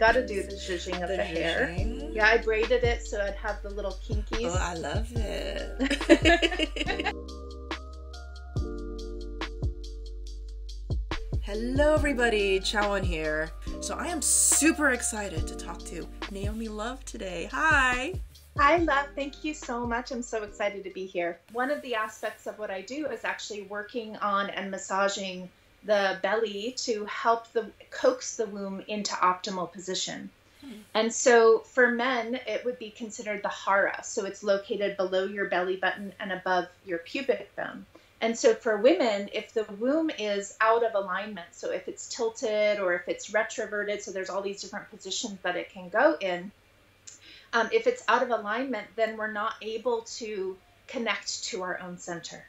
got to do the zhuzhing of the hair. Zhuzhing. Yeah, I braided it so I'd have the little kinkies. Oh, I love it. Hello everybody, Chawan here. So I am super excited to talk to Naomi Love today. Hi. Hi, Love. Thank you so much. I'm so excited to be here. One of the aspects of what I do is actually working on and massaging the belly to help coax the womb into optimal position. And so for men, it would be considered the hara. So it's located below your belly button and above your pubic bone. And so for women, if the womb is out of alignment, so if it's tilted or if it's retroverted, so there's all these different positions that it can go in. If it's out of alignment, then we're not able to connect to our own center.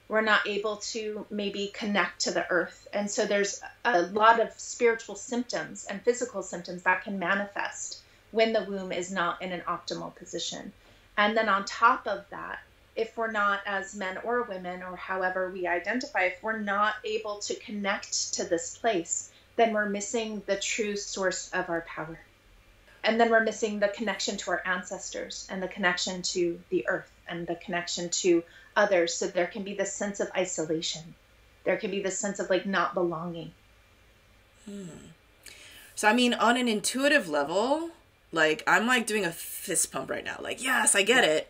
We're not able to maybe connect to the earth. And so there's a lot of spiritual symptoms and physical symptoms that can manifest when the womb is not in an optimal position. And then on top of that, if we're not, as men or women, or however we identify, if we're not able to connect to this place, then we're missing the true source of our power. And then we're missing the connection to our ancestors and the connection to the earth and the connection to others. So there can be this sense of isolation. There can be this sense of like not belonging. So I mean, on an intuitive level, like I'm like doing a fist pump right now. Like, yes, I get it.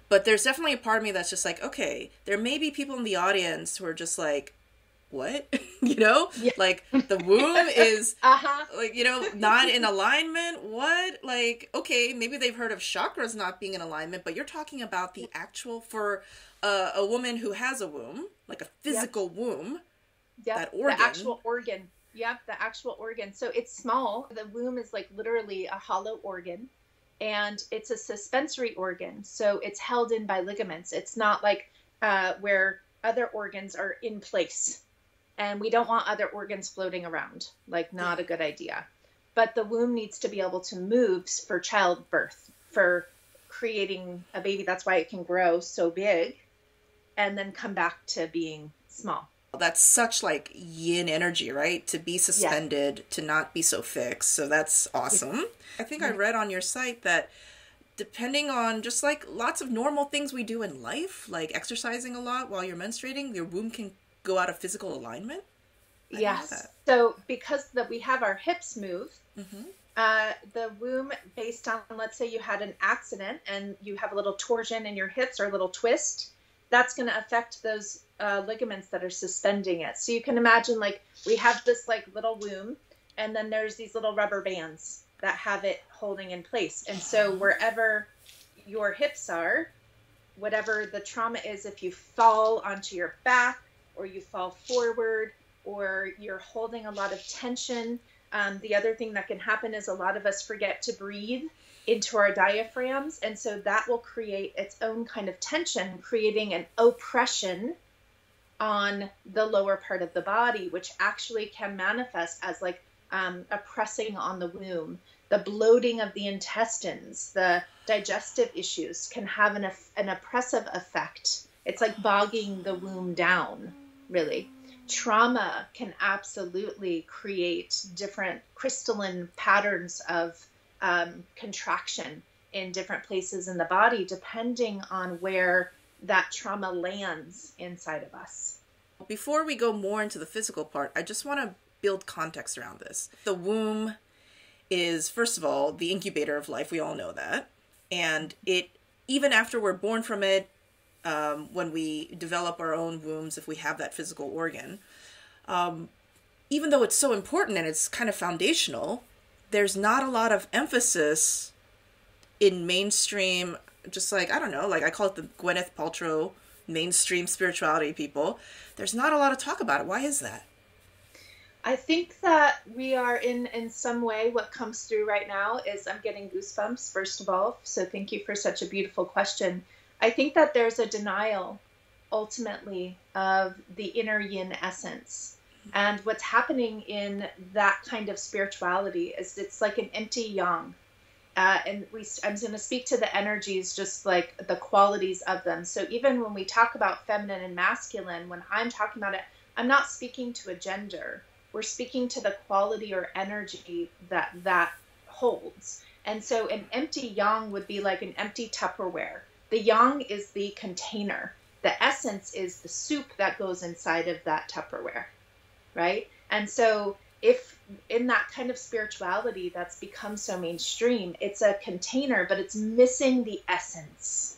But there's definitely a part of me that's just like, okay, there may be people in the audience who are just like, what? You know, like the womb is like, you know, not in alignment. What? Like, okay, maybe they've heard of chakras not being in alignment, but you're talking about the actual, for a woman who has a womb, like a physical womb, that organ. The actual organ. Yep, the actual organ. So it's small. The womb is like literally a hollow organ. And it's a suspensory organ, so it's held in by ligaments. It's not like where other organs are in place. And we don't want other organs floating around, like not a good idea. But the womb needs to be able to move for childbirth, for creating a baby. That's why it can grow so big and then come back to being small. That's such like yin energy, right? To be suspended, to not be so fixed. So that's awesome. I think I read on your site that depending on just like lots of normal things we do in life, like exercising a lot while you're menstruating, your womb can go out of physical alignment. Yes. So because we have our hips move, the womb, based on, let's say you had an accident and you have a little torsion in your hips or a little twist, that's going to affect those ligaments that are suspending it. So you can imagine like we have this like little womb and then there's these little rubber bands that have it holding in place. And so wherever your hips are, whatever the trauma is, if you fall onto your back or you fall forward or you're holding a lot of tension, the other thing that can happen is a lot of us forget to breathe into our diaphragms. And so that will create its own kind of tension, creating an oppression on the lower part of the body, which actually can manifest as like a pressing on the womb. The bloating of the intestines, the digestive issues can have an oppressive effect. It's like bogging the womb down, really. Trauma can absolutely create different crystalline patterns of contraction in different places in the body, depending on where that trauma lands inside of us. Before we go more into the physical part, I just want to build context around this. The womb is, first of all, the incubator of life. We all know that. And it, even after we're born from it, when we develop our own wombs, if we have that physical organ, even though it's so important and it's kind of foundational, there's not a lot of emphasis in mainstream, just like, I don't know, like I call it the Gwyneth Paltrow mainstream spirituality people. There's not a lot of talk about it. Why is that? I think that we are in some way, what comes through right now is I'm getting goosebumps, first of all. So thank you for such a beautiful question. I think that there's a denial ultimately of the inner yin essence. And what's happening in that kind of spirituality is it's like an empty yang. I'm going to speak to the energies, just like the qualities of them. So even when we talk about feminine and masculine, when I'm talking about it, I'm not speaking to a gender. we're speaking to the quality or energy that holds. And so an empty yang would be like an empty Tupperware. The yang is the container. The essence is the soup that goes inside of that Tupperware, right? And so if in that kind of spirituality that's become so mainstream, it's a container, but it's missing the essence.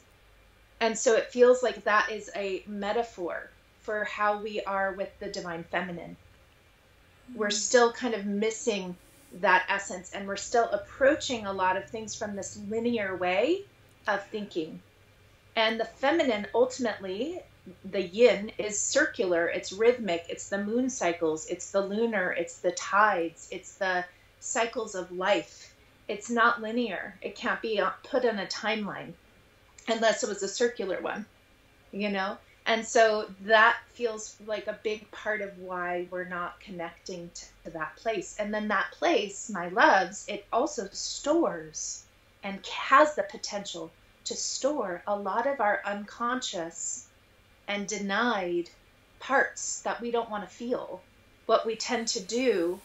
And so it feels like that is a metaphor for how we are with the divine feminine. We're still kind of missing that essence, and we're still approaching a lot of things from this linear way of thinking. And the feminine, ultimately, the yin, is circular, it's rhythmic, it's the moon cycles, it's the lunar, it's the tides, it's the cycles of life. It's not linear. It can't be put in a timeline unless it was a circular one, you know? And so that feels like a big part of why we're not connecting to that place. And then that place, my loves, it also stores and has the potential to store a lot of our unconscious and denied parts that we don't want to feel. What we tend to do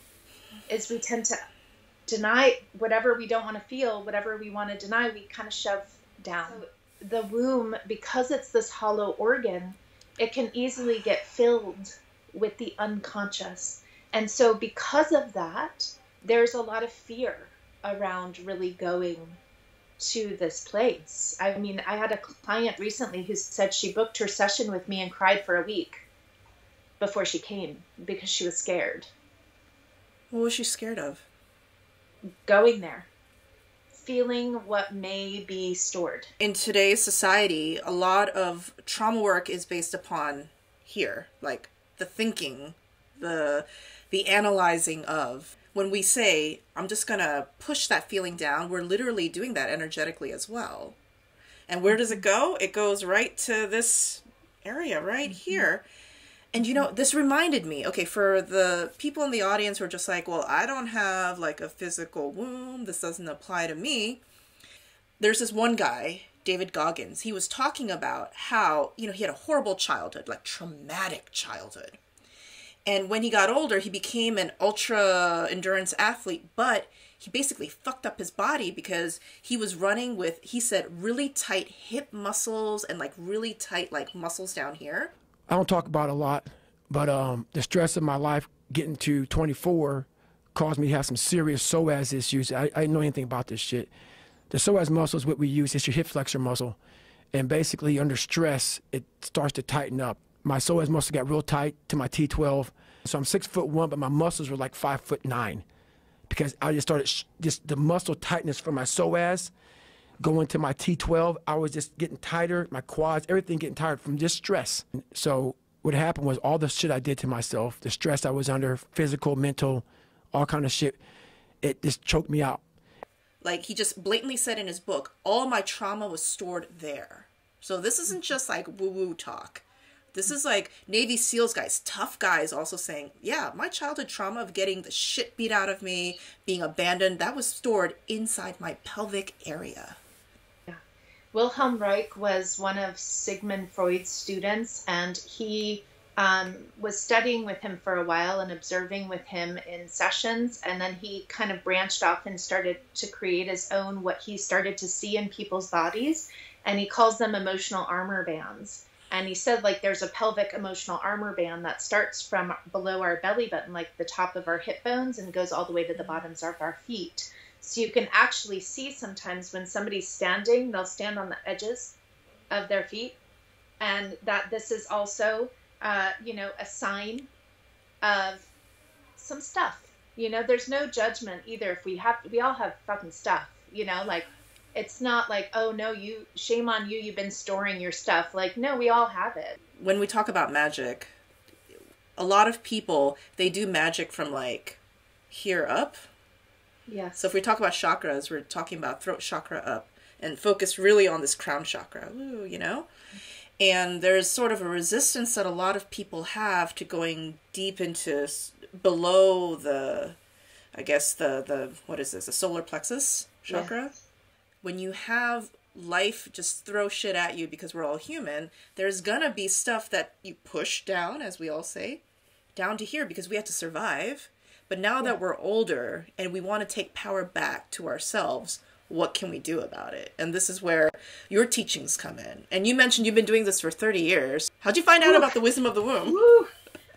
is we tend to deny whatever we don't want to feel, whatever we want to deny, we kind of shove down. So the womb, because it's this hollow organ, it can easily get filled with the unconscious. And so because of that, there's a lot of fear around really going to this place. I mean, I had a client recently who said she booked her session with me and cried for a week before she came because she was scared. What was she scared of? Going there. Feeling what may be stored. In today's society, a lot of trauma work is based upon here, like the thinking, the analyzing of. When we say, I'm just going to push that feeling down, we're literally doing that energetically as well. And where does it go? It goes right to this area right here. And you know, this reminded me, okay, for the people in the audience who are just like, well, I don't have like a physical womb, this doesn't apply to me. There's this one guy, David Goggins, he was talking about how, you know, he had a horrible childhood, like traumatic childhood. And when he got older, he became an ultra endurance athlete, but he basically fucked up his body because he was running with, he said, really tight hip muscles and like really tight like muscles down here. I don't talk about it a lot, but the stress of my life getting to 24 caused me to have some serious psoas issues. I didn't know anything about this shit. The psoas muscle is what we use. It's your hip flexor muscle. And basically under stress, it starts to tighten up. My psoas muscle got real tight to my T12. So I'm 6'1", but my muscles were like 5'9", because I just started, just the muscle tightness from my psoas going to my T12, I was just getting tighter, my quads, everything getting tired from just stress. So what happened was all the shit I did to myself, the stress I was under, physical, mental, all kind of shit, it just choked me out. Like he just blatantly said in his book, all my trauma was stored there. So this isn't just like woo-woo talk. This is like Navy SEALs guys, tough guys also saying, yeah, my childhood trauma of getting the shit beat out of me, being abandoned, that was stored inside my pelvic area. Wilhelm Reich was one of Sigmund Freud's students, and he was studying with him for a while and observing with him in sessions, and then he kind of branched off and started to create his own, what he started to see in people's bodies, and he calls them emotional armor bands. And he said, like, there's a pelvic emotional armor band that starts from below our belly button, like the top of our hip bones, and goes all the way to the bottoms of our feet. So you can actually see sometimes when somebody's standing, they'll stand on the edges of their feet. And that this is also, you know, a sign of some stuff. You know, there's no judgment either. If we all have fucking stuff, you know, like, it's not like, oh no, shame on you, you've been storing your stuff. Like, no, we all have it. When we talk about magic, a lot of people, they do magic from like here up. Yes. So if we talk about chakras, we're talking about throat chakra up and focus really on this crown chakra, ooh, you know? And there's sort of a resistance that a lot of people have to going deep into below the, I guess the what is this, the solar plexus chakra? Yes. When you have life just throw shit at you because we're all human, there's gonna be stuff that you push down, as we all say, down to here because we had to survive. But now that we're older and we want to take power back to ourselves, what can we do about it? And this is where your teachings come in. And you mentioned you've been doing this for 30 years. How'd you find out about the wisdom of the womb?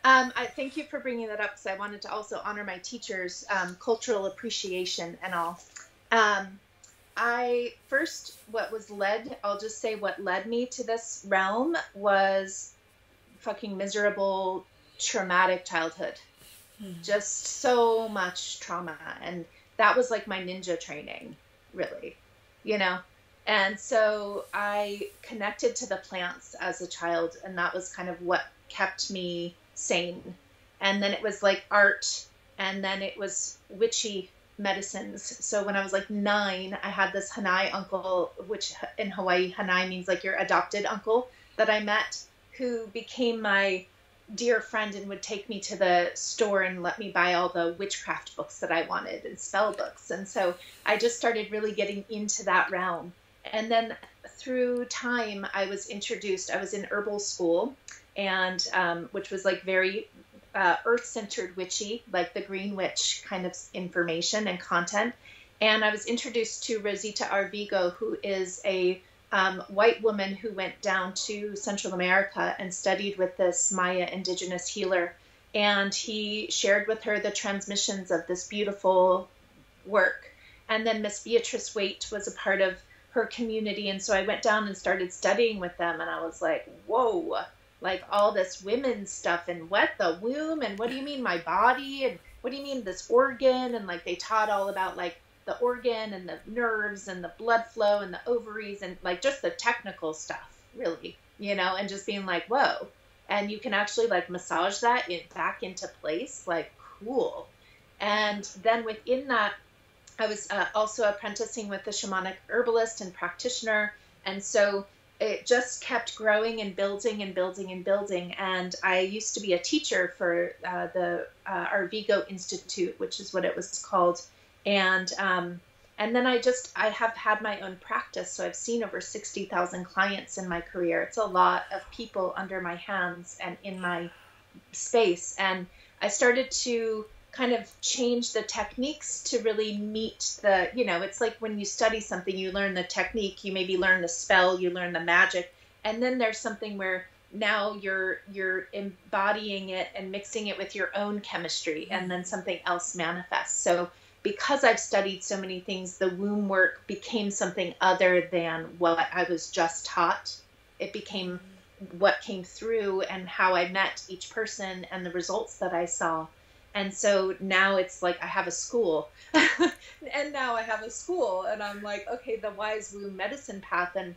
I thank you for bringing that up, because I wanted to also honor my teachers' cultural appreciation and all. I'll just say what led me to this realm was fucking miserable, traumatic childhood. Just so much trauma. And that was like my ninja training, really, you know? And so I connected to the plants as a child, and that was kind of what kept me sane. And then it was like art, and then it was witchy medicines. So when I was like 9, I had this Hanai uncle, which in Hawaii, Hanai means like your adopted uncle, that I met, who became my dear friend and would take me to the store and let me buy all the witchcraft books that I wanted and spell books. And so I just started really getting into that realm. And then through time, I was in herbal school, and which was like very earth-centered witchy, like the Green Witch kind of information and content. And I was introduced to Rosita Arvigo, who is a white woman who went down to Central America and studied with this Maya indigenous healer. And he shared with her the transmissions of this beautiful work. And then Miss Beatrice Waite was a part of her community. And so I went down and started studying with them. And I was like, whoa, like all this women's stuff, and what the womb, and what do you mean my body, and what do you mean this organ? And like they taught all about like the organ and the nerves and the blood flow and the ovaries and like just the technical stuff, really, you know, and just being like, whoa. And you can actually like massage that back into place, like cool. And then within that, I was also apprenticing with a shamanic herbalist and practitioner. And so it just kept growing and building and building and building. And I used to be a teacher for the Arvigo Institute, which is what it was called. And then I have had my own practice. So I've seen over 60,000 clients in my career. It's a lot of people under my hands and in my space. And I started to kind of change the techniques to really meet the, you know, it's like when you study something, you learn the technique, you maybe learn the spell, you learn the magic. And then there's something where now you're embodying it and mixing it with your own chemistry, and then something else manifests. So because I've studied so many things, the womb work became something other than what I was just taught. It became what came through and how I met each person and the results that I saw. And so now it's like I have a school and I'm like, okay, the wise womb medicine path. And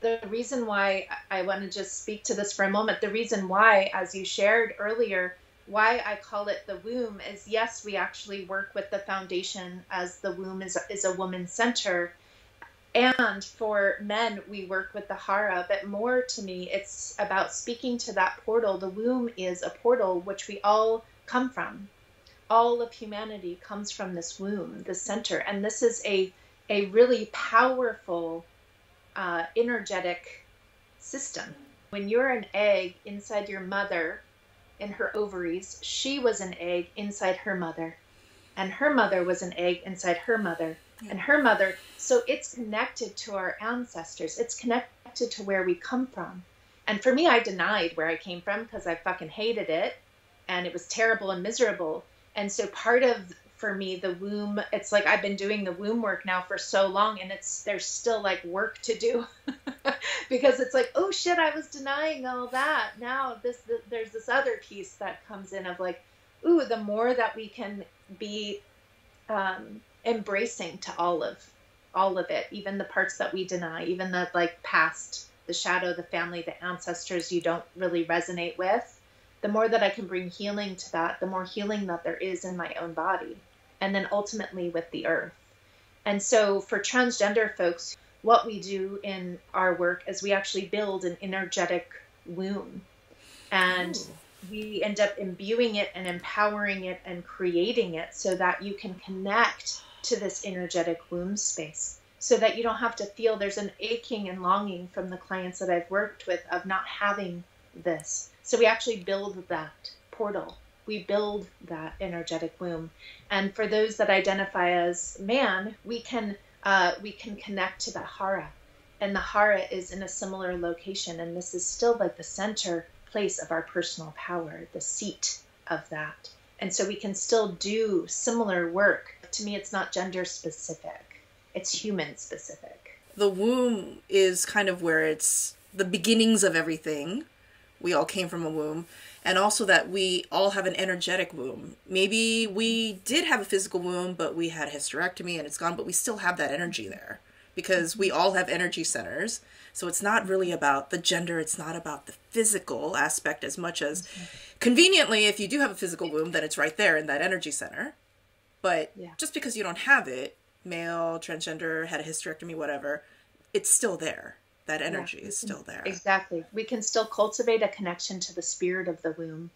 the reason why I want to just speak to this for a moment, the reason why, as you shared earlier, why I call it the womb is, yes, we actually work with the foundation as the womb is a woman's center. And for men, we work with the hara, but more to me, it's about speaking to that portal. The womb is a portal which we all come from. All of humanity comes from this womb, the center. And this is a really powerful, energetic system. When you're an egg inside your mother, in her ovaries, she was an egg inside her mother. And her mother was an egg inside her mother. And her mother, so it's connected to our ancestors. It's connected to where we come from. And for me, I denied where I came from because I fucking hated it. And it was terrible and miserable. And so part of, for me, the womb, it's like I've been doing the womb work now for so long, and there's still like work to do because it's like, oh shit, I was denying all that. Now there's this other piece that comes in of like, ooh, the more that we can be embracing to all of it, even the parts that we deny, even the like past, the shadow, the family, the ancestors you don't really resonate with. The more that I can bring healing to that, the more healing that there is in my own body, and then ultimately with the earth. And so for transgender folks, what we do in our work is we actually build an energetic womb, and we end up imbuing it and empowering it and creating it so that you can connect to this energetic womb space, so that you don't have to feel there's an aching and longing from the clients that I've worked with of not having this. So we actually build that portal we build that energetic womb. And for those that identify as man, we can connect to the hara. And the hara is in a similar location. And this is still like the center place of our personal power, the seat of that. And so we can still do similar work. To me, it's not gender specific. It's human specific. The womb is kind of where it's the beginnings of everything. We all came from a womb. And also that we all have an energetic womb. Maybe we did have a physical womb, but we had a hysterectomy and it's gone, but we still have that energy there. Because we all have energy centers. So it's not really about the gender. It's not about the physical aspect as much as conveniently, if you do have a physical womb, then it's right there in that energy center. But just because you don't have it, male, transgender, had a hysterectomy, whatever, it's still there. That energy is still there. Exactly. We can still cultivate a connection to the spirit of the womb.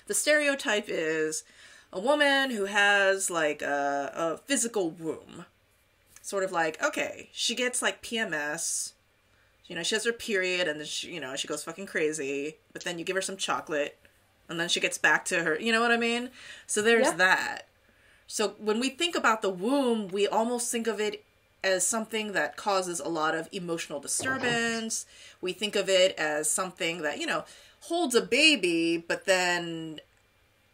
The stereotype is a woman who has like a physical womb. Sort of like, okay, she gets like PMS, you know, she has her period and then she, you know, she goes fucking crazy, but then you give her some chocolate and then she gets back to her, you know what I mean? So there's that. So when we think about the womb, we almost think of it as something that causes a lot of emotional disturbance. We think of it as something that, you know, holds a baby, but then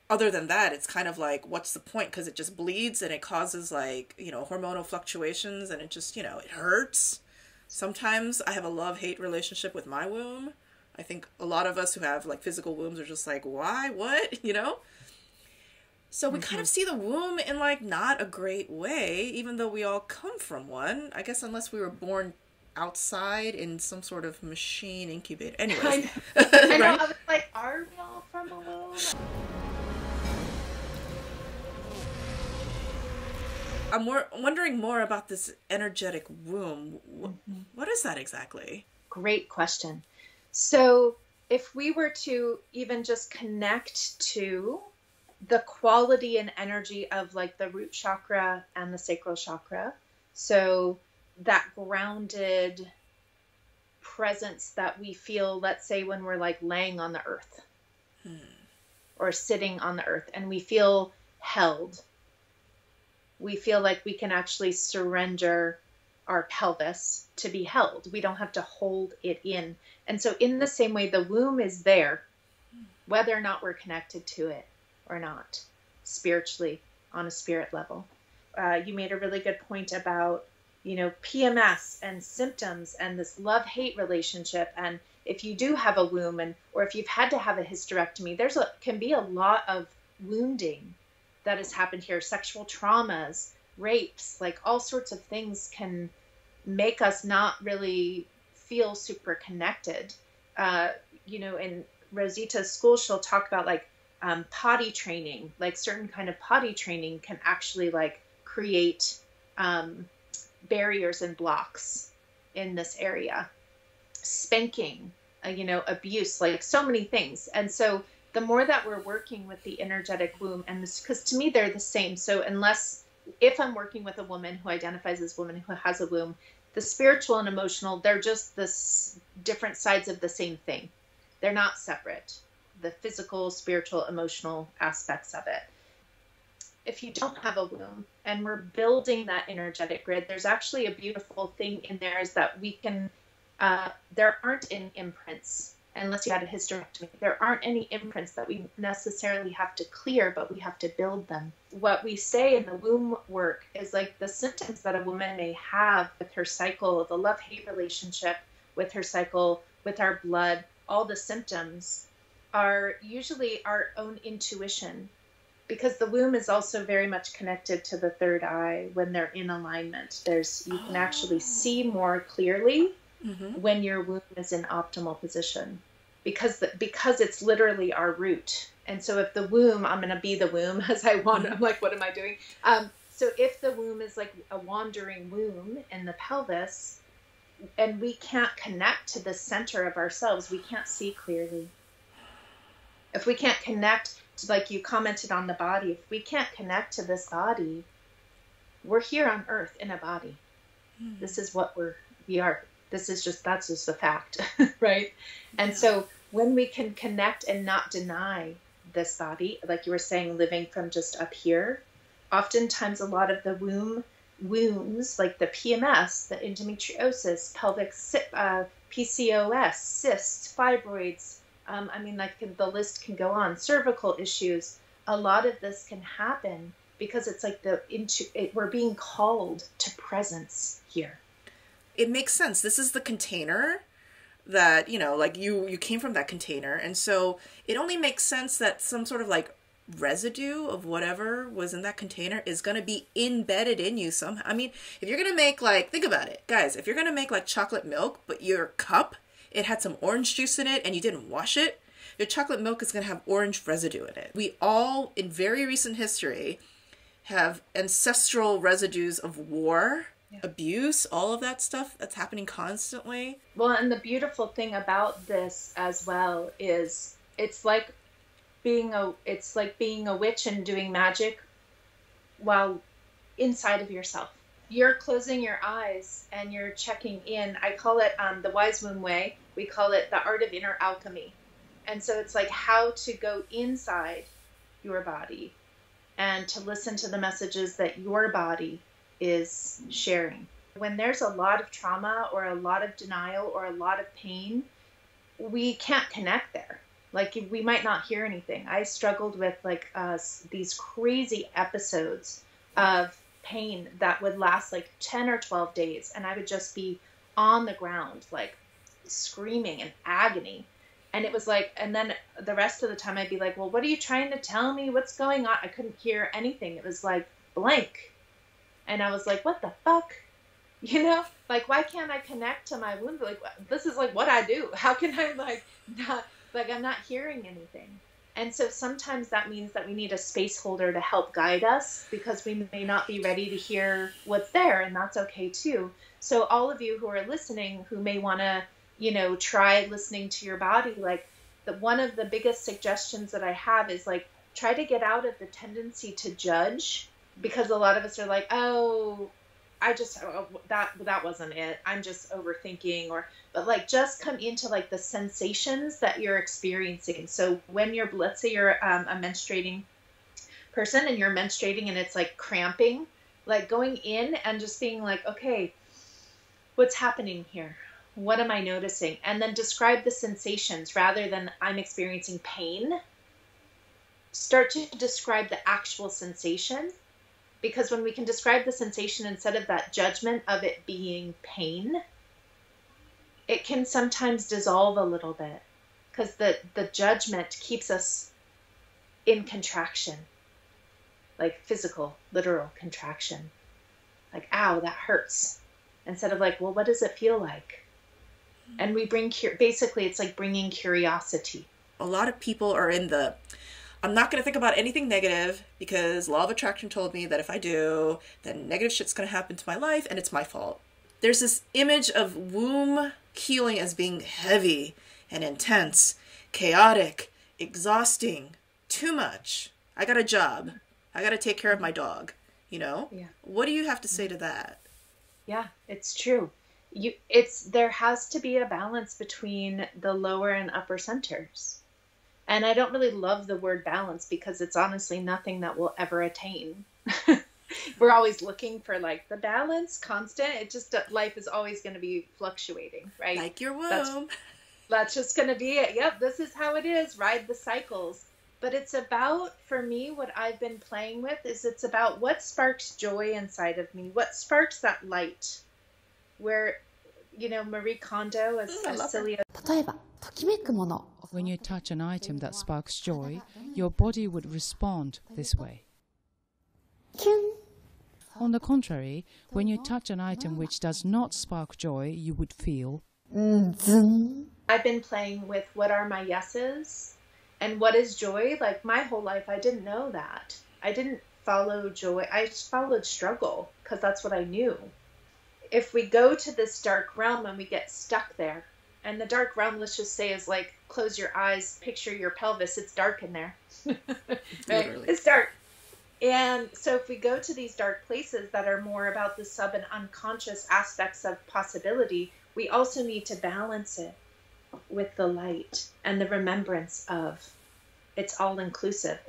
other than that, it's kind of like, what's the point? Because it just bleeds and it causes like, you know, hormonal fluctuations and it just, you know, it hurts. Sometimes I have a love-hate relationship with my womb. I think a lot of us who have like physical wombs are just like, why? What? You know? So we kind of see the womb in like not a great way, even though we all come from one. I guess unless we were born outside in some sort of machine incubator. Anyways. I know, I was like, are we all from a womb? I'm wondering more about this energetic womb. What is that exactly? Great question. So if we were to even just connect to the quality and energy of like the root chakra and the sacral chakra, so that grounded presence that we feel, let's say when we're like laying on the earth or sitting on the earth and we feel held. We feel like we can actually surrender our pelvis to be held. We don't have to hold it in. And so in the same way, the womb is there, whether or not we're connected to it or not, spiritually, on a spirit level. You made a really good point about, you know, PMS and symptoms and this love-hate relationship. And if you do have a womb or if you've had to have a hysterectomy, can be a lot of wounding that has happened here, sexual traumas, rapes, like all sorts of things can make us not really feel super connected. You know, in Rosita's school, she'll talk about like potty training, like certain kind of potty training can actually like create barriers and blocks in this area. Spanking, you know, abuse, like so many things. And so the more that we're working with the energetic womb, and this, because to me they're the same. So if I'm working with a woman who identifies as a woman who has a womb, the spiritual and emotional, they're just this different sides of the same thing. They're not separate. The physical, spiritual, emotional aspects of it. If you don't have a womb and we're building that energetic grid, there's actually a beautiful thing in there is that we can, there aren't any imprints. Unless you had a hysterectomy, there aren't any imprints that we necessarily have to clear, but we have to build them. What we say in the womb work is like the symptoms that a woman may have with her cycle, the love-hate relationship with her cycle, with our blood, all the symptoms are usually our own intuition, because the womb is also very much connected to the third eye. When they're in alignment, you can actually see more clearly when your womb is in optimal position, because it's literally our root. And so if the womb, I'm going to be the womb as I wander, I'm like, what am I doing? So if the womb is like a wandering womb in the pelvis and we can't connect to the center of ourselves, we can't see clearly. If we can't connect to, like you commented on the body, if we can't connect to this body, we're here on earth in a body. This is what we are. That's just the fact, right? And so when we can connect and not deny this body, like you were saying, living from just up here. Oftentimes, a lot of the wounds, like the PMS, the endometriosis, pelvic PCOS, cysts, fibroids. I mean, like the list can go on. Cervical issues. A lot of this can happen because it's like we're being called to presence here. It makes sense. This is the container that, you know, like you came from that container. And so it only makes sense that some sort of like residue of whatever was in that container is going to be embedded in you somehow. I mean, if you're going to make like, think about it, guys, if you're going to make like chocolate milk, but your cup, it had some orange juice in it and you didn't wash it, your chocolate milk is going to have orange residue in it. We all, in very recent history, have ancestral residues of war, abuse, all of that stuff that's happening constantly. Well, and the beautiful thing about this as well is it's like being a witch and doing magic while inside of yourself. You're closing your eyes and you're checking in. I call it the Wise Womb Way. We call it the art of inner alchemy. And so it's like how to go inside your body and to listen to the messages that your body is sharing. When there's a lot of trauma or a lot of denial or a lot of pain, we can't connect there. Like we might not hear anything. I struggled with like these crazy episodes of pain that would last like 10 or 12 days. And I would just be on the ground, like screaming in agony. And it was like, and then the rest of the time I'd be like, well, what are you trying to tell me? What's going on? I couldn't hear anything. It was like blank. And I was like, what the fuck? You know, like, why can't I connect to my wound? Like, this is like what I do. How can I I'm not hearing anything. And so sometimes that means that we need a space holder to help guide us because we may not be ready to hear what's there. And that's okay too. So all of you who are listening, who may want to, you know, try listening to your body, like one of the biggest suggestions that I have is like, try to get out of the tendency to judge. Because a lot of us are like, oh, that wasn't it. I'm just overthinking but like just come into like the sensations that you're experiencing. So when let's say you're a menstruating person and you're menstruating and it's like cramping, like going in and just being like, okay, what's happening here? What am I noticing? And then describe the sensations rather than I'm experiencing pain. Start to describe the actual sensation. Because when we can describe the sensation instead of that judgment of it being pain, it can sometimes dissolve a little bit because the judgment keeps us in contraction, like physical, literal contraction. Like, ow, that hurts. Instead of like, well, what does it feel like? And we bring, basically it's like bringing curiosity. A lot of people are in I'm not going to think about anything negative because law of attraction told me that if I do, then negative shit's going to happen to my life and it's my fault. There's this image of womb healing as being heavy and intense, chaotic, exhausting, too much. I got a job. I got to take care of my dog, you know? Yeah. What do you have to say to that? Yeah, it's true. There has to be a balance between the lower and upper centers. And I don't really love the word balance because it's honestly nothing that we'll ever attain. We're always looking for like the balance, constant. It just, life is always going to be fluctuating, right? Like your womb. That's just going to be it. Yep, this is how it is. Ride the cycles. But it's about, for me, what I've been playing with is it's about what sparks joy inside of me. What sparks that light? Where, you know, Marie Kondo, as silly as... When you touch an item that sparks joy, your body would respond this way. On the contrary, when you touch an item which does not spark joy, you would feel... I've been playing with what are my yeses and what is joy. Like my whole life, I didn't know that. I didn't follow joy. I just followed struggle because that's what I knew. If we go to this dark realm and we get stuck there, and the dark realm, let's just say, is like, close your eyes, picture your pelvis. It's dark in there. Right? It's dark. And so if we go to these dark places that are more about the sub and unconscious aspects of possibility, we also need to balance it with the light and the remembrance of It's all inclusive.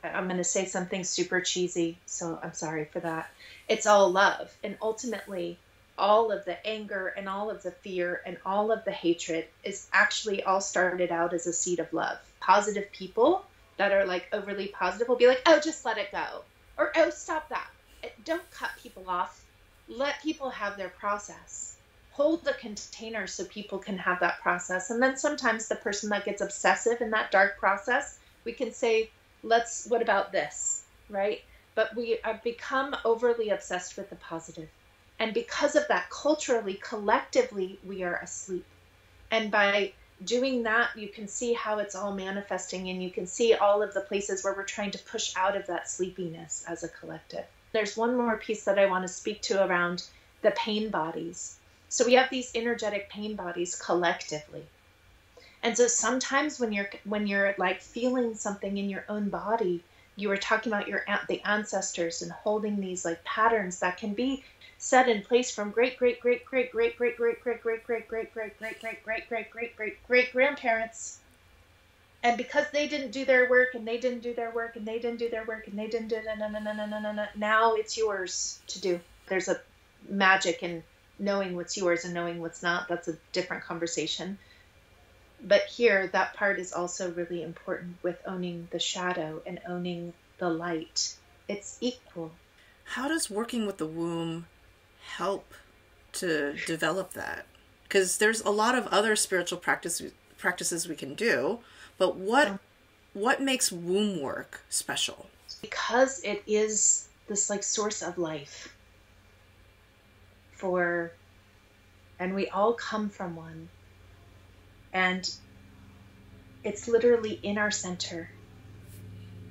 I'm going to say something super cheesy, so I'm sorry for that. It's all love. And ultimately, all of the anger and all of the fear and all of the hatred is actually all started out as a seed of love. Positive people that are like overly positive will be like, oh, just let it go. Or, oh, stop that. Don't cut people off. Let people have their process. Hold the container so people can have that process. And then sometimes the person that gets obsessive in that dark process, we can say, what about this, right? But we have become overly obsessed with the positive. And because of that, culturally, collectively, we are asleep. And by doing that, you can see how it's all manifesting, and you can see all of the places where we're trying to push out of that sleepiness as a collective. There's one more piece that I want to speak to around the pain bodies. So we have these energetic pain bodies collectively. And so sometimes when you're like feeling something in your own body, you were talking about the ancestors and holding these like patterns that can be set in place from great grandparents. And because they didn't do their work and they didn't do their work and they didn't do their work and they didn't do now it's yours to do. There's a magic in knowing what's yours and knowing what's not. That's a different conversation. But here, that part is also really important with owning the shadow and owning the light. It's equal. How does working with the womb help to develop that? Because there's a lot of other spiritual practices we can do, but what makes womb work special? Because it is this like source of life and we all come from one. And it's literally in our center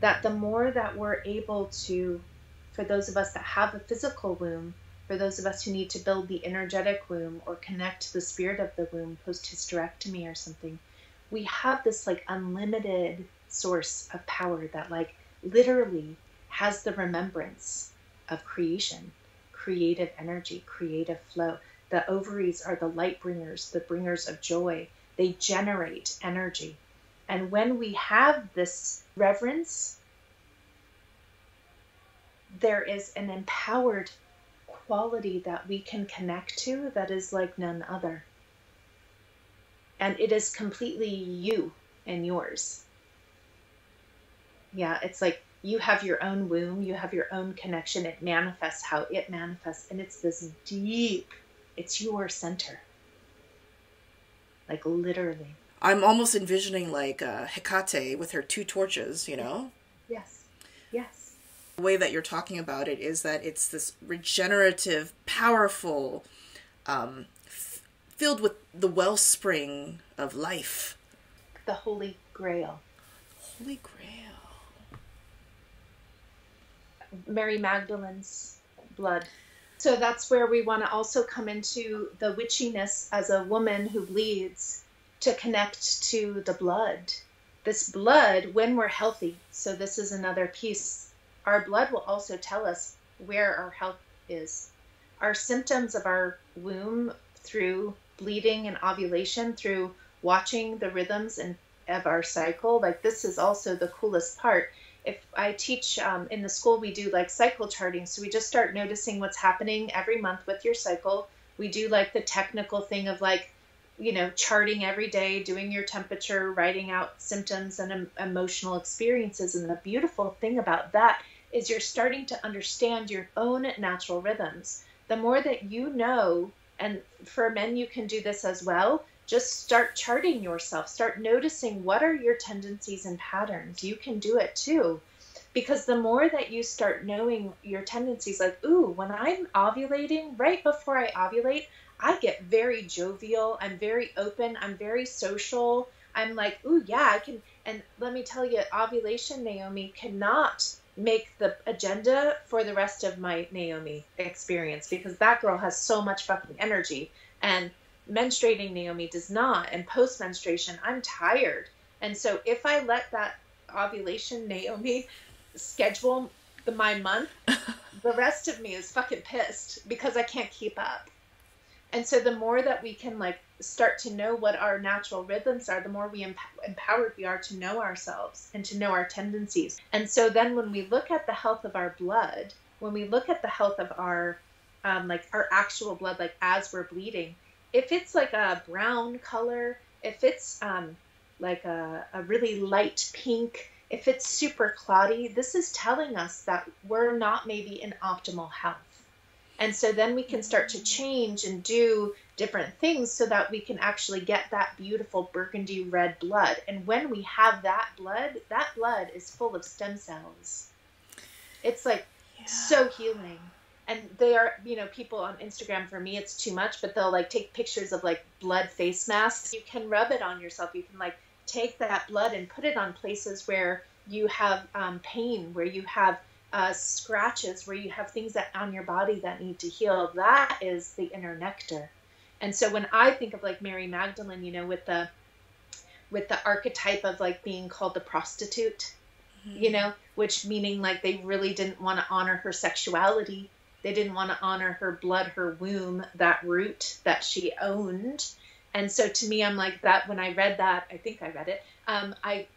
that the more that we're able to, for those of us that have a physical womb, for those of us who need to build the energetic womb or connect to the spirit of the womb post-hysterectomy or something, we have this like unlimited source of power that like literally has the remembrance of creation, creative energy, creative flow. The ovaries are the light bringers, the bringers of joy. They generate energy. And when we have this reverence, there is an empowered quality that we can connect to that is like none other. And it is completely you and yours. Yeah, it's like you have your own womb, you have your own connection. It manifests how it manifests. And it's this deep, it's your center. Like literally. I'm almost envisioning like Hecate with her 2 torches, you know? Yes. Yes. The way that you're talking about it is that it's this regenerative, powerful, filled with the wellspring of life. The Holy Grail. Holy Grail. Mary Magdalene's blood. So that's where we want to also come into the witchiness as a woman who bleeds to connect to the blood. This blood, when we're healthy, so this is another piece, our blood will also tell us where our health is. Our symptoms of our womb through bleeding and ovulation, through watching the rhythms of our cycle, like this is also the coolest part. If I teach in the school, we do like cycle charting. So we just start noticing what's happening every month with your cycle. We do like the technical thing of like, you know, charting every day, doing your temperature, writing out symptoms and emotional experiences. And the beautiful thing about that is you're starting to understand your own natural rhythms. The more that you know, and for men, you can do this as well, just start charting yourself. Start noticing what are your tendencies and patterns. You can do it too. Because the more that you start knowing your tendencies, like, ooh, when I'm ovulating, right before I ovulate, I get very jovial. I'm very open. I'm very social. I'm like, ooh, yeah, I can. And let me tell you, ovulation, Naomi, cannot make the agenda for the rest of my Naomi experience because that girl has so much fucking energy. And menstruating Naomi does not. And post-menstruation, I'm tired. And so if I let that ovulation Naomi schedule my month, the rest of me is fucking pissed because I can't keep up. And so the more that we can like start to know what our natural rhythms are, the more we empowered we are to know ourselves and to know our tendencies. And so then when we look at the health of our blood, when we look at the health of our like our actual blood, like as we're bleeding, if it's like a brown color, if it's like a really light pink, if it's super clotty, this is telling us that we're not maybe in optimal health. And so then we can start to change and do different things so that we can actually get that beautiful burgundy red blood. And when we have that blood is full of stem cells. It's like so healing. And they are, you know, people on Instagram, for me, it's too much, but they'll like take pictures of like blood face masks. You can rub it on yourself. You can like take that blood and put it on places where you have pain, where you have scratches, where you have things that on your body that need to heal. That is the inner nectar. And so when I think of like Mary Magdalene, you know, with the archetype of like being called the prostitute, you know, which meaning like they really didn't want to honor her sexuality. They didn't want to honor her blood, her womb, that root that she owned. And so to me, I'm like that, when I read that, I think I read it,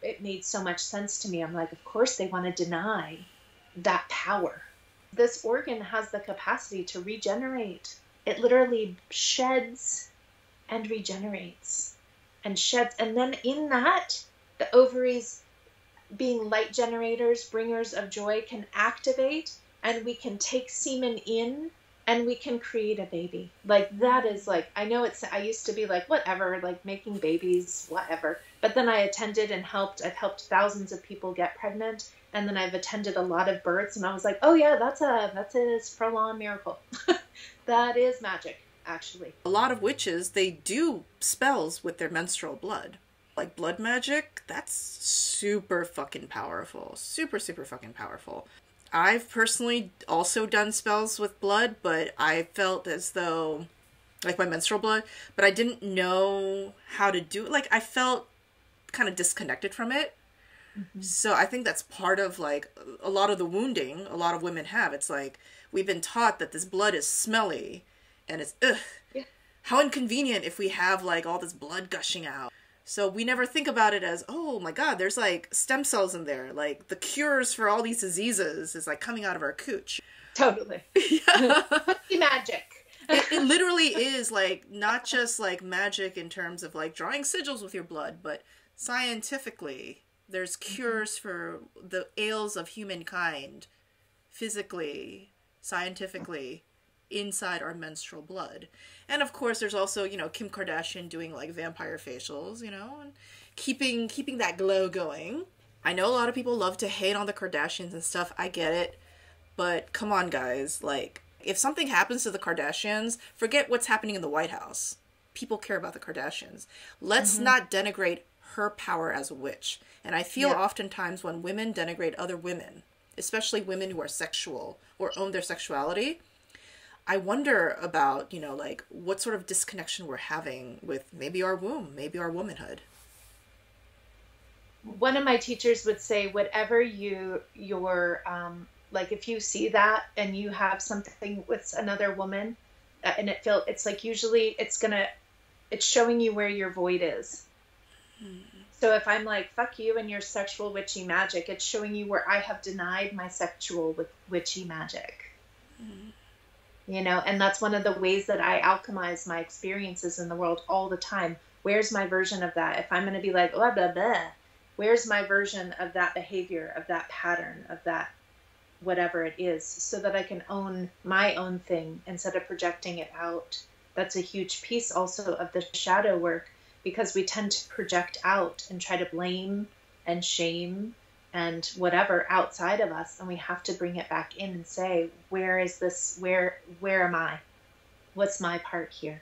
it made so much sense to me. I'm like, of course they want to deny that power. This organ has the capacity to regenerate. It literally sheds and regenerates and sheds. And then in that, the ovaries, being light generators, bringers of joy, can activate, and we can take semen in and we can create a baby. Like that is like, I know I used to be like, whatever, like making babies, whatever. But then I attended and I've helped thousands of people get pregnant. And then I've attended a lot of births, and I was like, oh yeah, that's a full-on miracle. That is magic, actually. A lot of witches, they do spells with their menstrual blood. Like blood magic, that's super fucking powerful. Super, super fucking powerful. I've personally also done spells with blood, but I felt as though, like my menstrual blood, but I didn't know how to do it. Like I felt kind of disconnected from it. So I think that's part of like a lot of the wounding a lot of women have. It's like we've been taught that this blood is smelly and it's how inconvenient if we have like all this blood gushing out. So we never think about it as, oh my God, there's like stem cells in there. Like the cures for all these diseases is like coming out of our cooch. Totally. Magic. It literally is like not just like magic in terms of like drawing sigils with your blood, but scientifically there's cures for the ails of humankind, physically, scientifically, inside our menstrual blood. And of course, there's also, you know, Kim Kardashian doing like vampire facials, you know, and keeping that glow going. I know a lot of people love to hate on the Kardashians and stuff. I get it. But come on, guys. Like, if something happens to the Kardashians, forget what's happening in the White House. People care about the Kardashians. Let's not denigrate her power as a witch. And I feel oftentimes when women denigrate other women, especially women who are sexual or own their sexuality, I wonder about, you know, like what sort of disconnection we're having with maybe our womb, maybe our womanhood. One of my teachers would say, whatever your like if you see that and you have something with another woman and it's like usually it's showing you where your void is. So if I'm like, fuck you and your sexual witchy magic, it's showing you where I have denied my sexual witchy magic. You know, and that's one of the ways that I alchemize my experiences in the world all the time. Where's my version of that? If I'm going to be like, blah, blah, blah, where's my version of that behavior, of that pattern, of that whatever it is, so that I can own my own thing instead of projecting it out. That's a huge piece also of the shadow work, because we tend to project out and try to blame and shame and whatever outside of us, and we have to bring it back in and say, where is this, where am I? What's my part here?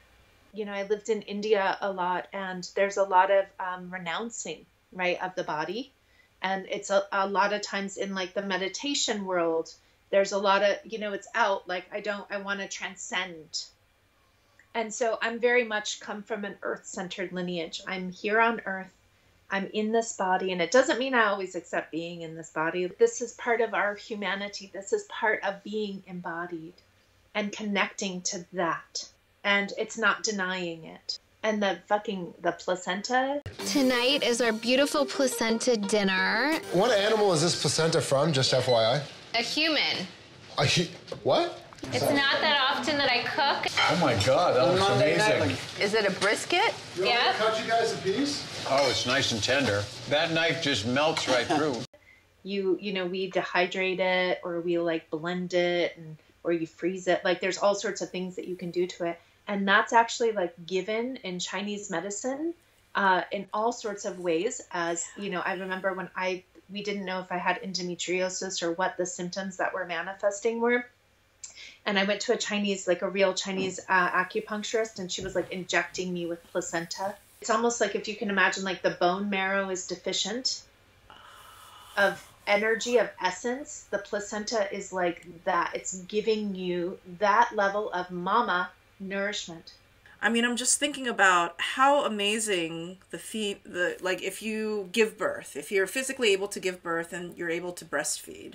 You know, I lived in India a lot, and there's a lot of renouncing, right, of the body. And it's a lot of times in like the meditation world, there's a lot of, you know, it's out, like I want to transcend. And so I'm very much come from an earth-centered lineage. I'm here on earth. I'm in this body. And it doesn't mean I always accept being in this body. This is part of our humanity. This is part of being embodied and connecting to that. and it's not denying it. And the placenta. Tonight is our beautiful placenta dinner. What animal is this placenta from, just FYI? A human. What? It's not that often that I cook. Oh my God, that looks amazing. Is it a brisket? Yeah. Cut you guys a piece? Oh, it's nice and tender. That knife just melts right through. You know, we dehydrate it, or we like blend it, or you freeze it. Like there's all sorts of things that you can do to it. And that's actually like given in Chinese medicine in all sorts of ways. As you know, I remember when we didn't know if I had endometriosis or what the symptoms that were manifesting were. And I went to a real Chinese acupuncturist, and she was like injecting me with placenta. It's almost like, if you can imagine, like the bone marrow is deficient of energy, of essence. The placenta is like that. It's giving you that level of mama nourishment. I mean, I'm just thinking about how amazing like if you give birth, if you're physically able to give birth and you're able to breastfeed,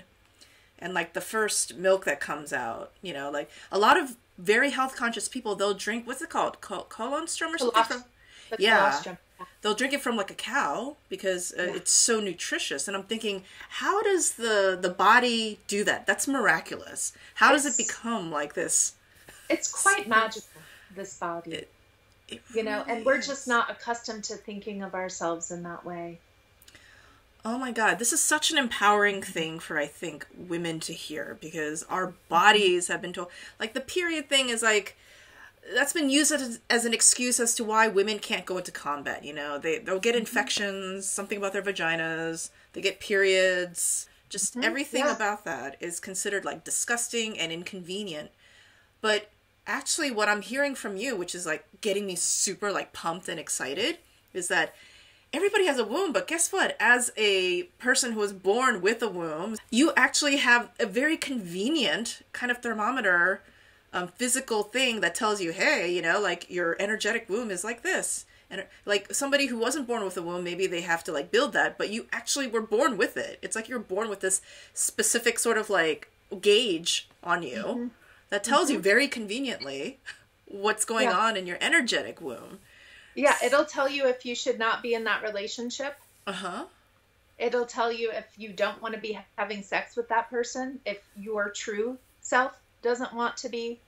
and like the first milk that comes out, you know, like a lot of very health conscious people, they'll drink, what's it called? Colostrum or something from? Yeah. Colostrum. They'll drink it from like a cow because it's so nutritious. And I'm thinking, how does the body do that? That's miraculous. How does it become like this? It's quite magical, this body. It you know, really and we're just not accustomed to thinking of ourselves in that way. Oh my God, this is such an empowering thing for, I think, women to hear, because our bodies have been told, like the period thing is like, that's been used as an excuse as to why women can't go into combat, you know, they'll get infections, something about their vaginas, they get periods, just everything about that is considered like disgusting and inconvenient. But actually what I'm hearing from you, which is like getting me super like pumped and excited, is that everybody has a womb, but guess what? As a person who was born with a womb, you actually have a very convenient kind of thermometer, physical thing that tells you, hey, you know, like your energetic womb is like this. And like somebody who wasn't born with a womb, maybe they have to like build that, but you actually were born with it. It's like you're born with this specific sort of like gauge on you that tells you very conveniently what's going on in your energetic womb. Yeah, it'll tell you if you should not be in that relationship. It'll tell you if you don't want to be having sex with that person, if your true self doesn't want to be.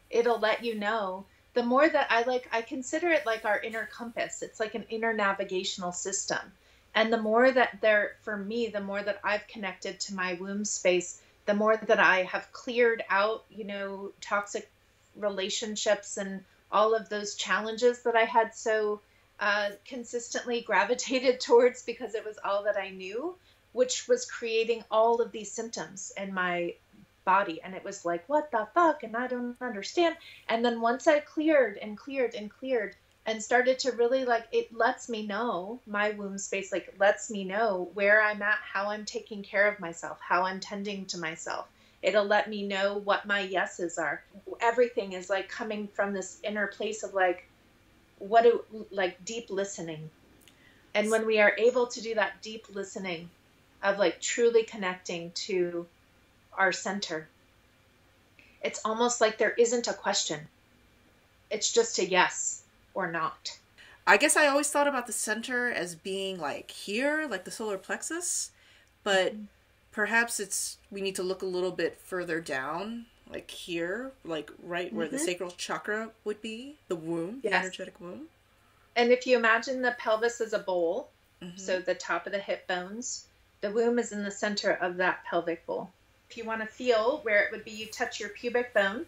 It'll let you know. The more that I consider it like our inner compass. It's like an inner navigational system. And the more that for me, the more that I've connected to my womb space, the more that I have cleared out, you know, toxic relationships and all of those challenges that I had so consistently gravitated towards because it was all that I knew, which was creating all of these symptoms in my body. And it was like, what the fuck? And I don't understand. And then once I cleared and cleared and cleared and started to really like, it lets me know, my womb space, like lets me know where I'm at, how I'm taking care of myself, how I'm tending to myself. It'll let me know what my yeses are. Everything is like coming from this inner place of like, deep listening. And when we are able to do that deep listening of like truly connecting to our center, it's almost like there isn't a question. It's just a yes or not. I guess I always thought about the center as being like here, like the solar plexus, but perhaps we need to look a little bit further down, like here, like right where the sacral chakra would be, the womb, the energetic womb. And if you imagine the pelvis as a bowl, so the top of the hip bones, the womb is in the center of that pelvic bowl. If you want to feel where it would be, you touch your pubic bone.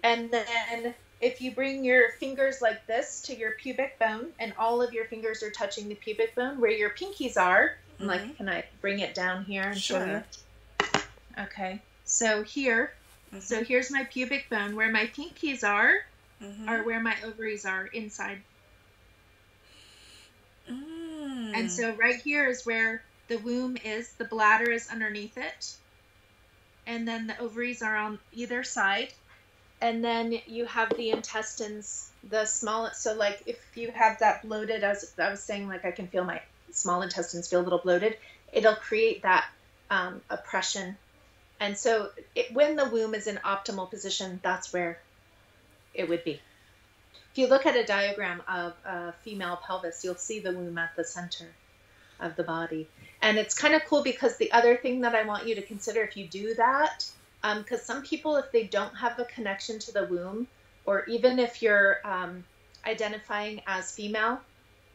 And then if you bring your fingers like this to your pubic bone, and all of your fingers are touching the pubic bone, where your pinkies are, like, can I bring it down here and show you? Okay, so here, so here's my pubic bone. Where my pinkies are where my ovaries are inside. And so right here is where the womb is. The bladder is underneath it. And then the ovaries are on either side. And then you have the intestines, the small. So like if you have that bloated, as I was saying, like I can feel my small intestines feel a little bloated, it'll create that oppression. And so when the womb is in optimal position, that's where it would be. If you look at a diagram of a female pelvis, you'll see the womb at the center of the body. And it's kind of cool because the other thing that I want you to consider if you do that, because some people, if they don't have a connection to the womb, or even if you're identifying as female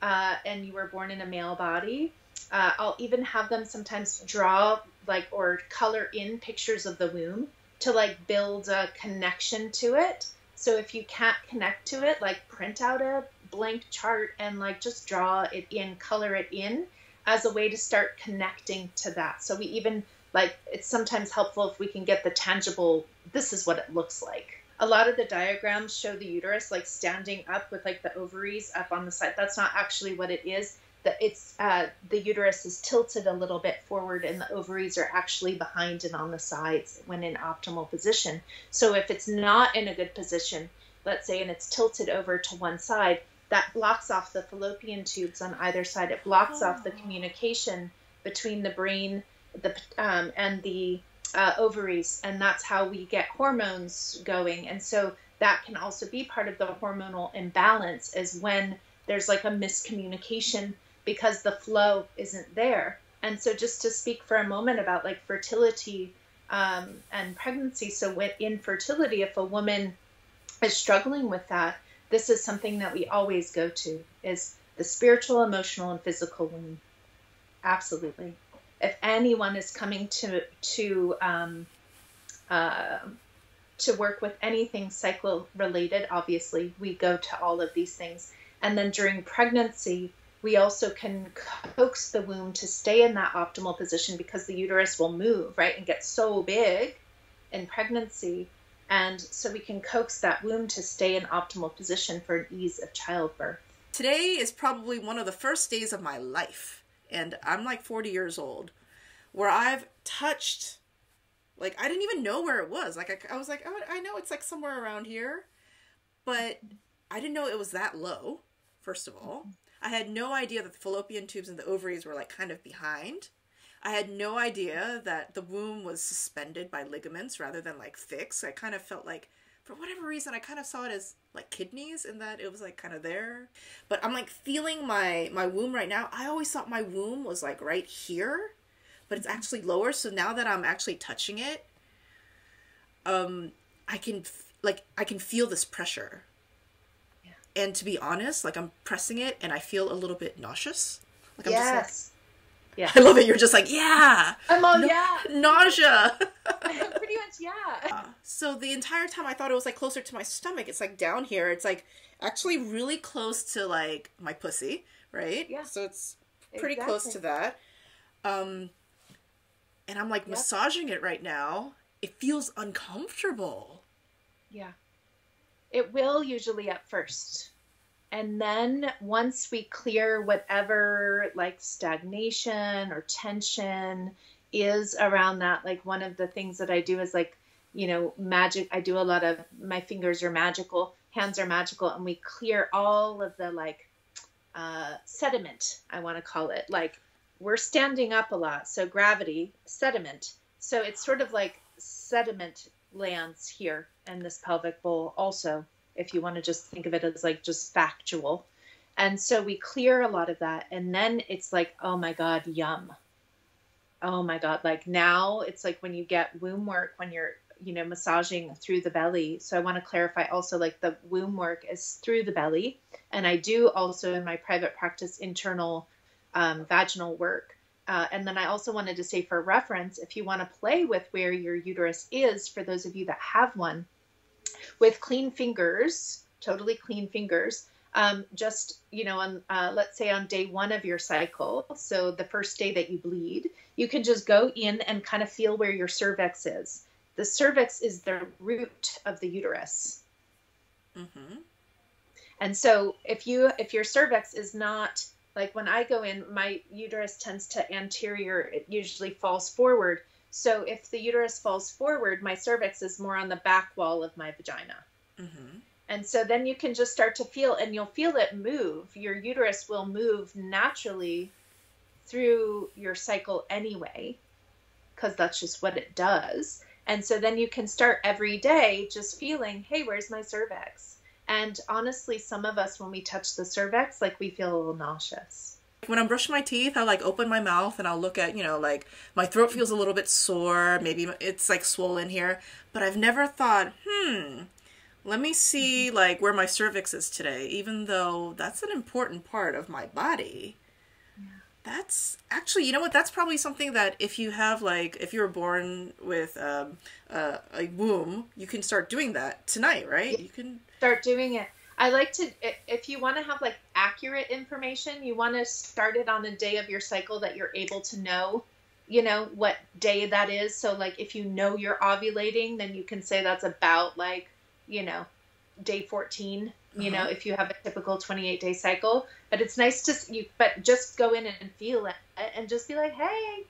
and you were born in a male body, I'll even have them sometimes draw like or color in pictures of the womb to like build a connection to it. So if you can't connect to it, like print out a blank chart and like just draw it in, color it in as a way to start connecting to that. So we even like, it's sometimes helpful if we can get the tangible, this is what it looks like. A lot of the diagrams show the uterus like standing up with like the ovaries up on the side. That's not actually what it is. The uterus is tilted a little bit forward and the ovaries are actually behind and on the sides when in optimal position. So if it's not in a good position, let's say, and it's tilted over to one side, that blocks off the fallopian tubes on either side. It blocks off the communication between the brain and the ovaries, and that's how we get hormones going. And so that can also be part of the hormonal imbalance, is when there's like a miscommunication because the flow isn't there. And so just to speak for a moment about like fertility and pregnancy. So with infertility, if a woman is struggling with that, this is something that we always go to, is the spiritual, emotional, and physical womb. Absolutely. If anyone is coming to work with anything cycle related, obviously we go to all of these things. And then during pregnancy, we also can coax the womb to stay in that optimal position, because the uterus will move, right, and get so big in pregnancy. And so we can coax that womb to stay in optimal position for an ease of childbirth. Today is probably one of the first days of my life, and I'm like 40 years old, where I've touched, like, I didn't even know where it was. Like, I was like, oh, I know it's like somewhere around here, but I didn't know it was that low, first of all. I had no idea that the fallopian tubes and the ovaries were like kind of behind. I had no idea that the womb was suspended by ligaments rather than like fixed. I kind of felt like, for whatever reason, I kind of saw it as like kidneys, in that it was like kind of there. But I'm like feeling my womb right now. I always thought my womb was like right here, but it's actually lower. So now that I'm actually touching it, I can feel this pressure. And to be honest, like I'm pressing it and I feel a little bit nauseous. Like I'm just like, yeah. I love it. You're just like, yeah. I'm all, yeah. Nausea. Pretty much, yeah. So the entire time I thought it was like closer to my stomach. It's like down here. It's like actually really close to like my pussy, right? Yeah. So it's pretty close to that. And I'm like massaging it right now. It feels uncomfortable. Yeah. It will usually at first. And then once we clear whatever like stagnation or tension is around that, like one of the things that I do is like, you know, magic. I do a lot of, my fingers are magical, hands are magical, and we clear all of the like sediment, I want to call it. Like we're standing up a lot. So gravity, sediment. So it's sort of like sediment lands here in this pelvic bowl also, if you want to just think of it as like just factual. And so we clear a lot of that, and then it's like, oh my God, yum. Oh my God. Like now it's like when you get womb work, when you're, you know, massaging through the belly. So I want to clarify also, like the womb work is through the belly. And I do also in my private practice, internal vaginal work. And then I also wanted to say, for reference, if you want to play with where your uterus is, for those of you that have one, with clean fingers, totally clean fingers, just, you know, on, let's say on day 1 of your cycle, so the first day that you bleed, you can just go in and kind of feel where your cervix is. The cervix is the root of the uterus. Mm-hmm. And so if your cervix is not, like when I go in, my uterus tends to anterior, it usually falls forward. So if the uterus falls forward, my cervix is more on the back wall of my vagina. Mm-hmm. And so then you can just start to feel, and you'll feel it move. Your uterus will move naturally through your cycle anyway, because that's just what it does. And so then you can start every day just feeling, hey, where's my cervix? And honestly, some of us, when we touch the cervix, like we feel a little nauseous. When I'm brushing my teeth, I like open my mouth and I'll look at, like my throat feels a little bit sore. Maybe it's like swollen here, but I've never thought, let me see like where my cervix is today, even though that's an important part of my body. Yeah. That's actually, you know what? That's probably something that if you have like, if you were born with a womb, you can start doing that tonight, right? You can start doing it. I like to, if you want to have like accurate information, you want to start it on a day of your cycle that you're able to know, what day that is. So like if you know you're ovulating, then you can say that's about like, day 14, if you have a typical 28-day cycle. But it's nice but just go in and feel it and just be like, hey,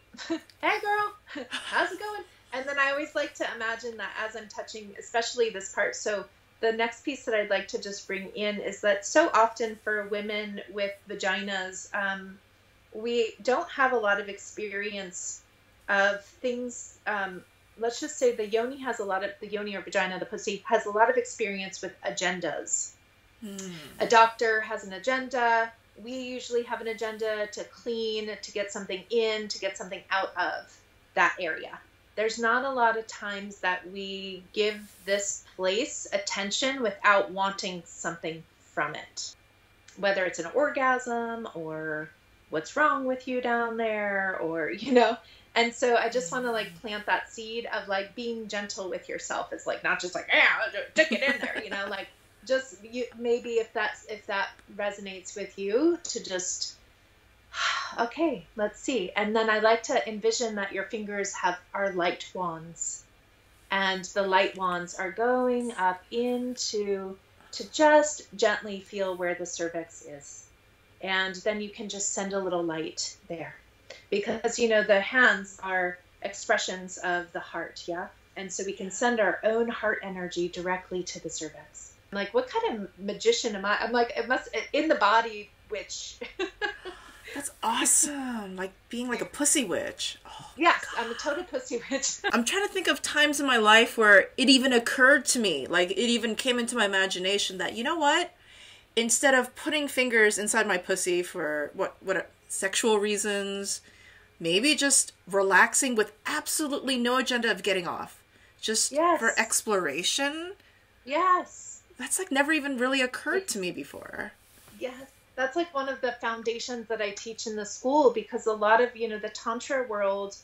hey girl, how's it going? And then I always like to imagine that as I'm touching, especially this part. So the next piece that I'd like to just bring in is that so often for women with vaginas, we don't have a lot of experience of things. Let's just say the yoni or vagina, the pussy, has a lot of experience with agendas. A doctor has an agenda. We usually have an agenda to clean, to get something in, to get something out of that area. There's not a lot of times that we give this place attention without wanting something from it, whether it's an orgasm or what's wrong with you down there, or, and so I just want to like plant that seed of like being gentle with yourself. It's like, not just like, stick it in there, like just maybe if that resonates with you, to just, okay, let's see. And then I like to envision that your fingers are light wands, and the light wands are going up to just gently feel where the cervix is. And then you can just send a little light there, because, the hands are expressions of the heart. Yeah. And so we can send our own heart energy directly to the cervix. I'm like, what kind of magician am I? I'm like, it must, in the body witch. That's awesome. Like being like a pussy witch. Oh, yes, I'm a total pussy witch. I'm trying to think of times in my life where it even occurred to me, like it even came into my imagination that, you know what? Instead of putting fingers inside my pussy for what sexual reasons, maybe just relaxing with absolutely no agenda of getting off. Just for exploration. Yes. That's like never even really occurred to me before. Yes. That's like one of the foundations that I teach in the school, because a lot of, the Tantra world,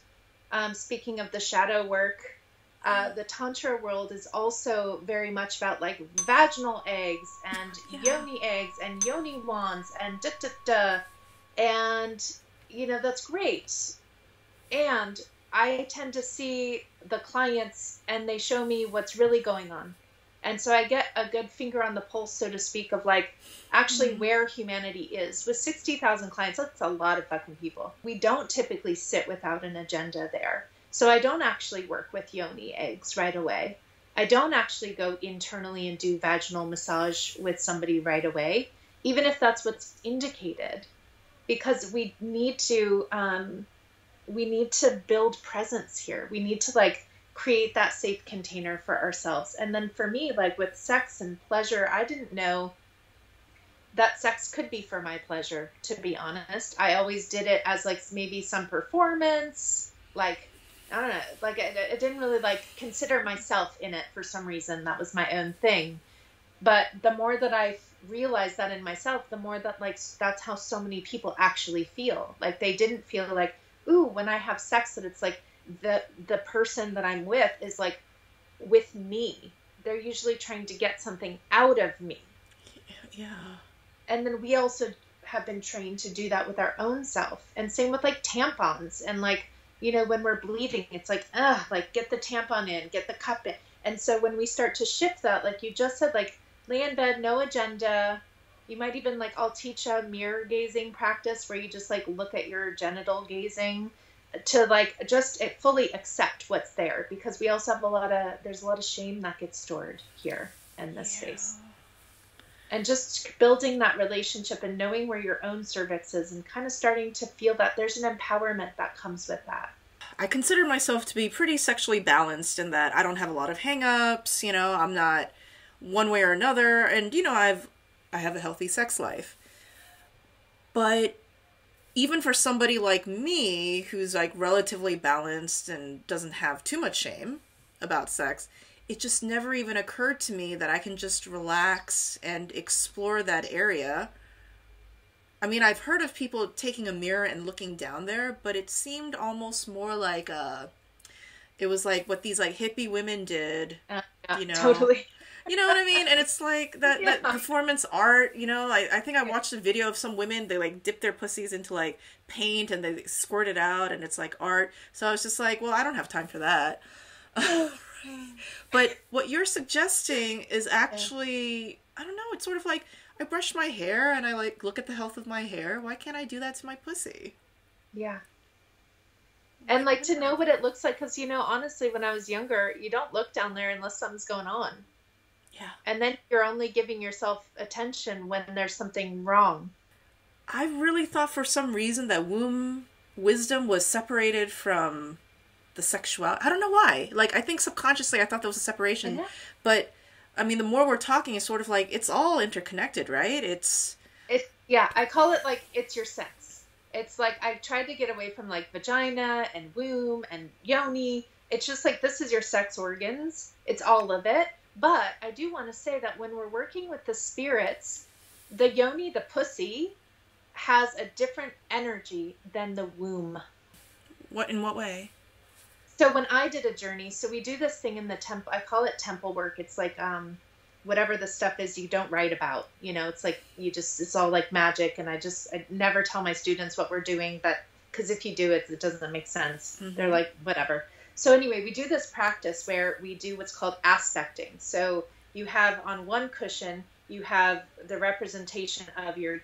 speaking of the shadow work, the Tantra world is also very much about like vaginal eggs and yoni eggs and yoni wands and da-da-da. And, that's great. And I tend to see the clients and they show me what's really going on. And so I get a good finger on the pulse, so to speak, of like actually where humanity is. With 60,000 clients, that's a lot of fucking people. We don't typically sit without an agenda there. So I don't actually work with yoni eggs right away. I don't actually go internally and do vaginal massage with somebody right away, even if that's what's indicated, because we need to build presence here. We need to like create that safe container for ourselves. And then for me, like with sex and pleasure, I didn't know that sex could be for my pleasure, to be honest. I always did it as like maybe some performance, like, I don't know, like I didn't really like consider myself in it for some reason. That was my own thing. But the more that I realized that in myself, the more that like, that's how so many people actually feel. Like they didn't feel like, ooh, when I have sex, that it's like, the person that I'm with is like with me. They're usually trying to get something out of me. Yeah. And then we also have been trained to do that with our own self. And same with like tampons and like, when we're bleeding, it's like, like get the tampon in, get the cup in. And so when we start to shift that, like you just said, like lay in bed, no agenda. You might even like, I'll teach a mirror gazing practice where you just like look at your genital gazing, to like just fully accept what's there, because we also have there's a lot of shame that gets stored here in this space. And just building that relationship and knowing where your own cervix is and kind of starting to feel that there's an empowerment that comes with that. I consider myself to be pretty sexually balanced in that I don't have a lot of hang-ups, I'm not one way or another. And, you know, I have a healthy sex life. But even for somebody like me, who's like relatively balanced and doesn't have too much shame about sex, it just never even occurred to me that I can just relax and explore that area. I mean, I've heard of people taking a mirror and looking down there, but it seemed almost more like it was like what these like hippie women did, you know. Totally. You know what I mean? And it's like that, Yeah. that performance art, you know, I think I watched a video of some women, they like dip their pussies into like paint and they squirt it out and it's like art. So I was just like, well, I don't have time for that. But what you're suggesting is actually, I don't know, it's sort of like I brush my hair and I like look at the health of my hair. Why can't I do that to my pussy? Yeah. And like to know what it looks like, because, you know, honestly, when I was younger, you don't look down there unless something's going on. Yeah. And then you're only giving yourself attention when there's something wrong. I really thought for some reason that womb wisdom was separated from the sexuality. I don't know why. Like, I think subconsciously I thought there was a separation. Yeah. But, I mean, the more we're talking, it's sort of like, it's all interconnected, right? Yeah, I call it like, it's your sex. It's like, I tried to get away from like vagina and womb and yoni. It's just like, this is your sex organs. It's all of it. But I do want to say that when we're working with the spirits, the yoni, the pussy, has a different energy than the womb. In what way? So when I did a journey, so we do this thing in the temple, I call it temple work. It's like, whatever the stuff is you don't write about, you know, it's like, it's all like magic. And I never tell my students what we're doing, because if you do it, it doesn't make sense. Mm-hmm. They're like, whatever. So anyway, we do this practice where we do what's called aspecting. So you have on one cushion, you have the representation of your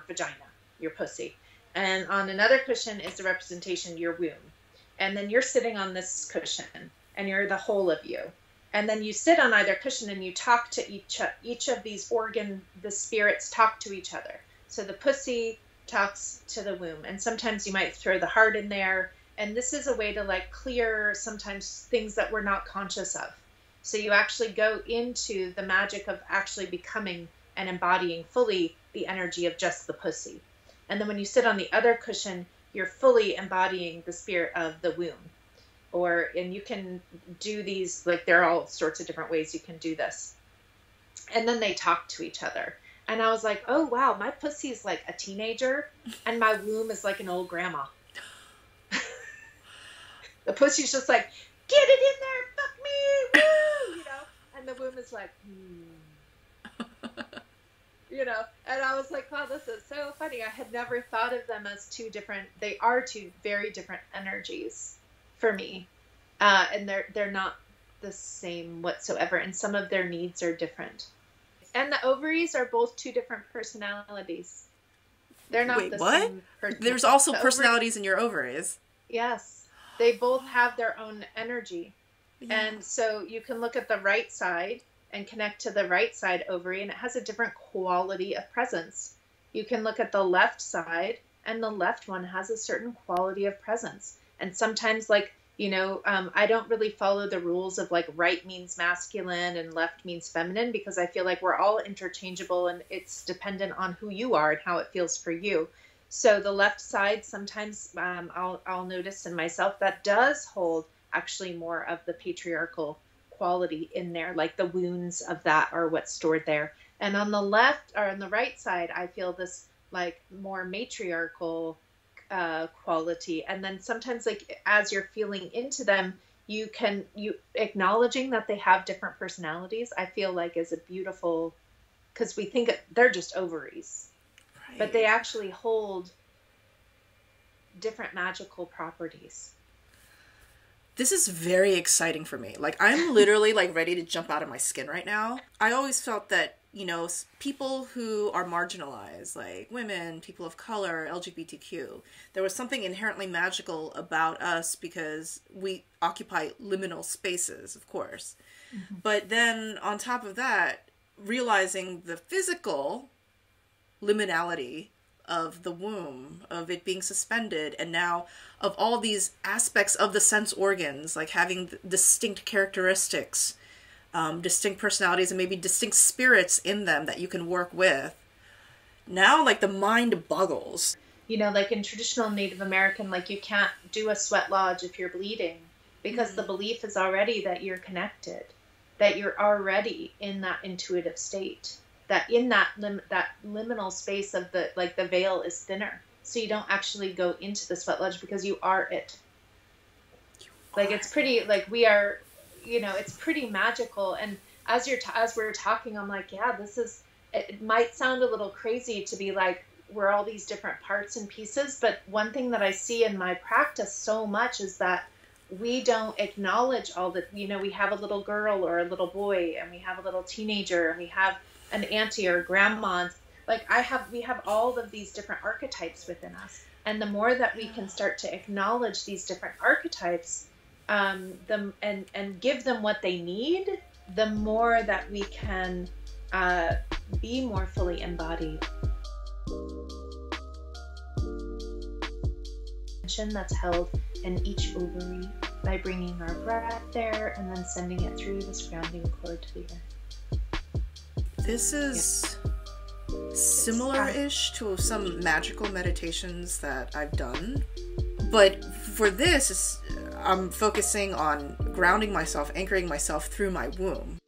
vagina, your pussy. And on another cushion is the representation of your womb. And then you're sitting on this cushion and you're the whole of you. And then you sit on either cushion and you talk to each of these the spirits talk to each other. So the pussy talks to the womb. And sometimes you might throw the heart in there. And this is a way to like clear sometimes things that we're not conscious of. So you actually go into the magic of actually becoming and embodying fully the energy of just the pussy. And then when you sit on the other cushion, you're fully embodying the spirit of the womb. And you can do these, like there are all sorts of different ways you can do this. And then they talk to each other. And I was like, oh wow, my pussy is like a teenager and my womb is like an old grandma. The pussy's just like, get it in there, fuck me, woo, you know? And the womb is like, you know? And I was like, wow, this is so funny. I had never thought of them as they are two very different energies for me. And they're not the same whatsoever. And some of their needs are different. And the ovaries are both two different personalities. They're not the same person. There's also personalities in your ovaries. Yes. They both have their own energy. Yeah. And so you can look at the right side and connect to the right side ovary, and it has a different quality of presence. You can look at the left side, and the left one has a certain quality of presence. And sometimes, like, you know, I don't really follow the rules of like right means masculine and left means feminine, because I feel like we're all interchangeable and it's dependent on who you are and how it feels for you. So the left side, sometimes I'll notice in myself that does hold actually more of the patriarchal quality in there, like the wounds of that are what's stored there. And on the left or on the right side, I feel this like more matriarchal quality. And then sometimes like as you're feeling into them, you acknowledging that they have different personalities, I feel like is a beautiful, because we think they're just ovaries. But they actually hold different magical properties. This is very exciting for me. Like, I'm literally, like, ready to jump out of my skin right now. I always felt that, you know, people who are marginalized, like women, people of color, LGBTQ, there was something inherently magical about us because we occupy liminal spaces, of course. Mm-hmm. But then, on top of that, realizing the physical liminality of the womb, of it being suspended, and now of all these aspects of the sense organs, like having distinct characteristics. distinct personalities and maybe distinct spirits in them that you can work with. Now, like, the mind boggles. You know, like in traditional Native American, like you can't do a sweat lodge if you're bleeding, because the belief is already that you're connected, that you're already in that intuitive state, that in that liminal space of the, like, the veil is thinner. So you don't actually go into the sweat lodge because you are it. Like, it's pretty, like, we are, you know, it's pretty magical. And as we're talking, I'm like, yeah, it might sound a little crazy to be like, we're all these different parts and pieces. But one thing that I see in my practice so much is that we don't acknowledge all the, you know, we have a little girl or a little boy, and we have a little teenager, and we have an auntie or grandma. Like, we have all of these different archetypes within us. And the more that we can start to acknowledge these different archetypes, and give them what they need, the more that we can be more fully embodied. That's held in each ovary by bringing our breath there and then sending it through this grounding cord to the earth. This is similar-ish to some magical meditations that I've done, but for this, I'm focusing on grounding myself, anchoring myself through my womb.